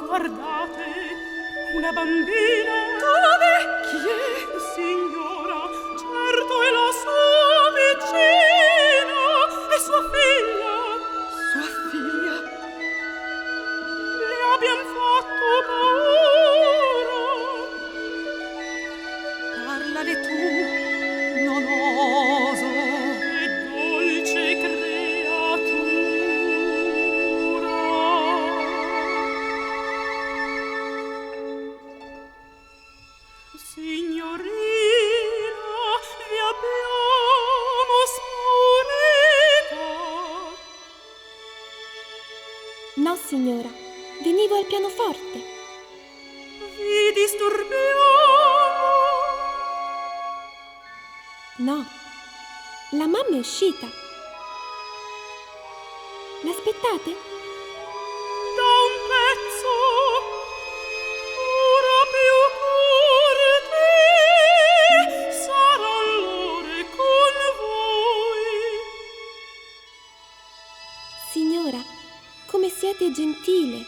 Guardate, una bambina. Dove? Chi è? Signora, certo è la sua vicina. È sua figlia. Sua figlia? Le abbiam fatto paura. Parlane tu, non oso. Che dolce creatura. Signorina, vi abbiamo spurita. No, signora, venivo al pianoforte. Vi disturbiamo. No, la mamma è uscita. L'aspettate? Da un pezzo, ora più corte, sarà l'ore con voi. Signora, come siete gentile.